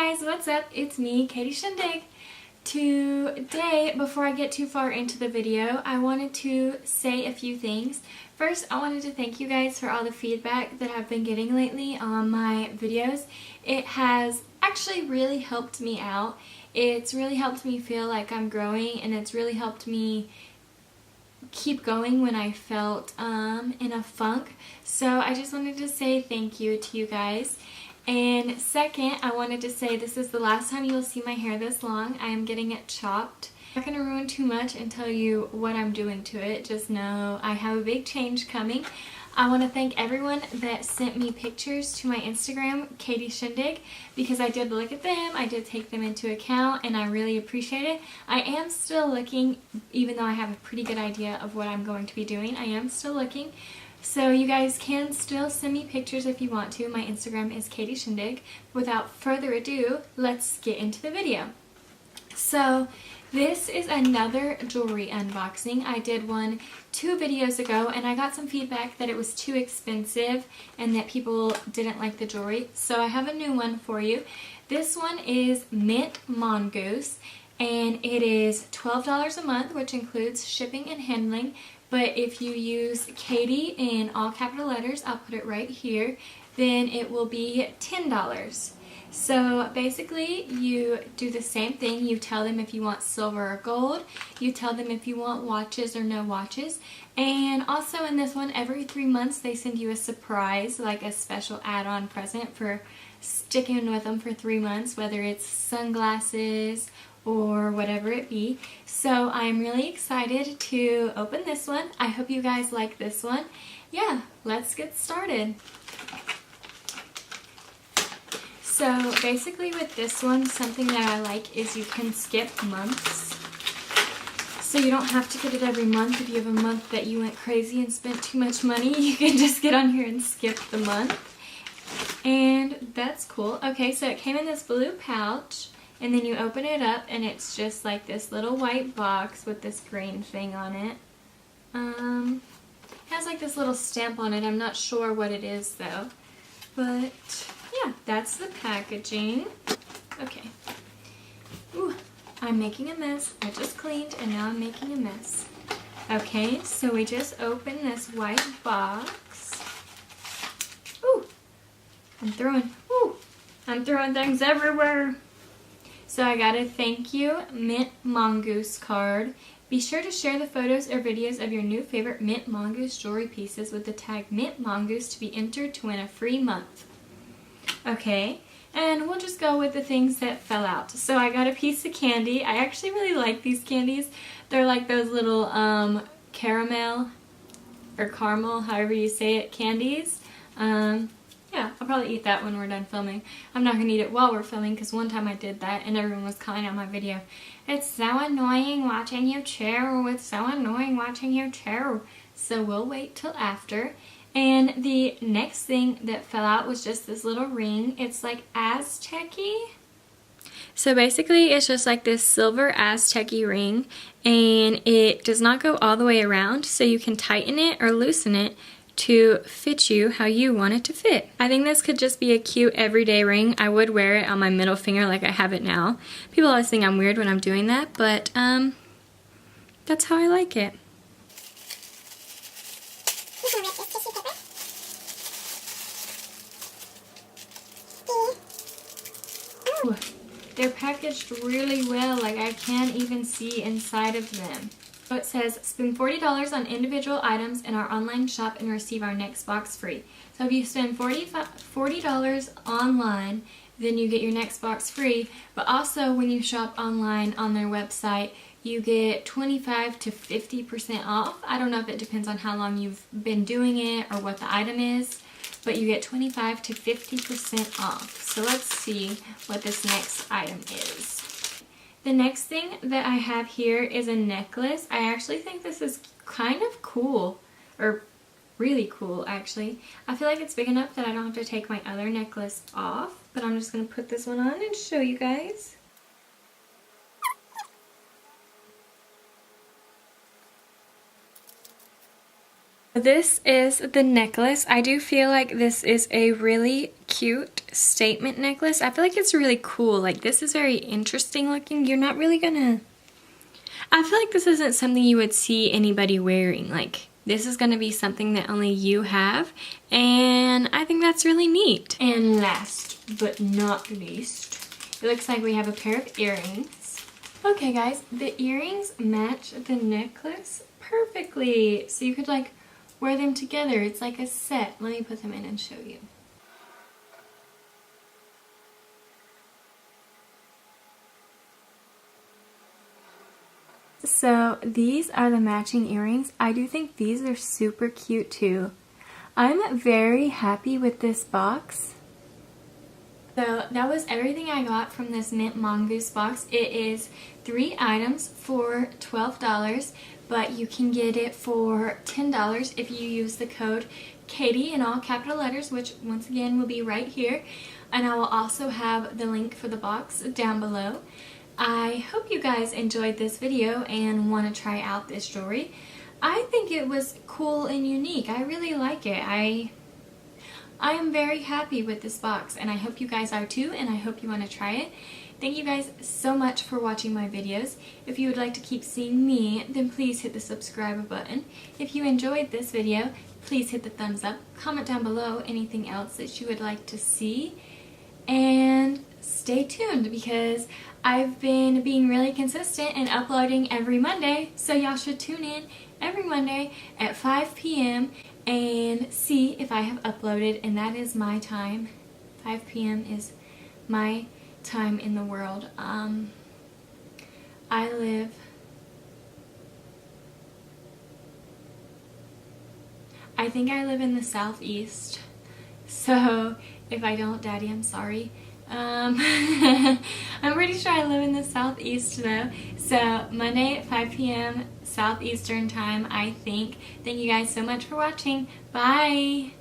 guys, what's up? It's me, Katie Shindig. Today, before I get too far into the video, I wanted to say a few things. First, I wanted to thank you guys for all the feedback that I've been getting lately on my videos. It has actually really helped me out. It's really helped me feel like I'm growing, and it's really helped me keep going when I felt in a funk. So I just wanted to say thank you to you guys. And second, I wanted to say this is the last time you'll see my hair this long. I am getting it chopped. I'm not going to ruin too much and tell you what I'm doing to it. Just know I have a big change coming. I want to thank everyone that sent me pictures to my Instagram, Katie Shindig, because I did look at them, I did take them into account, and I really appreciate it. I am still looking, even though I have a pretty good idea of what I'm going to be doing, I am still looking. So you guys can still send me pictures if you want to. My Instagram is Katie Shindig. Without further ado, let's get into the video. So this is another jewelry unboxing. I did one 2 videos ago and I got some feedback that it was too expensive and that people didn't like the jewelry. So I have a new one for you. This one is Mint Mongoose and it is $12 a month, which includes shipping and handling. But if you use Katie in all capital letters, I'll put it right here, then it will be $10. So basically you do the same thing. You tell them if you want silver or gold. You tell them if you want watches or no watches. And also in this one, every 3 months they send you a surprise, like a special add-on present for sticking with them for 3 months, whether it's sunglasses or whatever it be. So I'm really excited to open this one. I hope you guys like this one. Yeah, let's get started. So basically with this one, something that I like is you can skip months. So you don't have to get it every month. If you have a month that you went crazy and spent too much money, you can just get on here and skip the month. And that's cool. Okay, so it came in this blue pouch. And then you open it up and it's just like this little white box with this green thing on it. It has like this little stamp on it. I'm not sure what it is though. But yeah, that's the packaging. Okay. Ooh, I'm making a mess. I just cleaned and now I'm making a mess. Okay, so we just opened this white box. Ooh, I'm throwing things everywhere. So I got a thank you Mint Mongoose card. Be sure to share the photos or videos of your new favorite Mint Mongoose jewelry pieces with the tag Mint Mongoose to be entered to win a free month. Okay, and we'll just go with the things that fell out. So I got a piece of candy. I actually really like these candies. They're like those little caramel or caramel, however you say it, candies. Yeah, I'll probably eat that when we're done filming. I'm not going to eat it while we're filming because one time I did that and everyone was calling out my video. It's so annoying watching you chew. It's so annoying watching you chew. So we'll wait till after. And the next thing that fell out was just this little ring. It's like Aztec-y. So basically it's just like this silver Aztec-y ring and it does not go all the way around, so you can tighten it or loosen it to fit you how you want it to fit. I think this could just be a cute everyday ring. I would wear it on my middle finger like I have it now. People always think I'm weird when I'm doing that, but that's how I like it. Ooh, they're packaged really well, like I can't even see inside of them. So it says, spend $40 on individual items in our online shop and receive our next box free. So if you spend $40 online, then you get your next box free. But also when you shop online on their website, you get 25 to 50% off. I don't know if it depends on how long you've been doing it or what the item is, but you get 25 to 50% off. So let's see what this next item is. The next thing that I have here is a necklace. I actually think this is kind of cool, or really cool actually. I feel like it's big enough that I don't have to take my other necklace off, but I'm just going to put this one on and show you guys. This is the necklace. I do feel like this is a really cute statement necklace. I feel like it's really cool. Like, this is very interesting looking. You're not really gonna... I feel like this isn't something you would see anybody wearing. Like, this is gonna be something that only you have, and I think that's really neat. And last but not least, it looks like we have a pair of earrings. Okay guys, the earrings match the necklace perfectly. So you could like wear them together. It's like a set. Let me put them in and show you. So these are the matching earrings. I do think these are super cute too. I'm very happy with this box. So that was everything I got from this Mint Mongoose box. It is 3 items for $12, but you can get it for $10 if you use the code Katie in all capital letters, which once again will be right here. And I will also have the link for the box down below. I hope you guys enjoyed this video and want to try out this jewelry. I think it was cool and unique. I really like it. I am very happy with this box, and I hope you guys are too, and I hope you want to try it. Thank you guys so much for watching my videos. If you would like to keep seeing me, then please hit the subscribe button. If you enjoyed this video, please hit the thumbs up. Comment down below anything else that you would like to see. And stay tuned because I've been being really consistent and uploading every Monday, so y'all should tune in every Monday at 5 p.m. and see if I have uploaded, and that is my time. 5 p.m. is my time in the world. I think I live in the southeast, so if I don't, Daddy, I'm sorry. I'm pretty sure I live in the southeast though. So Monday at 5 p.m. Southeastern time, I think. Thank you guys so much for watching. Bye!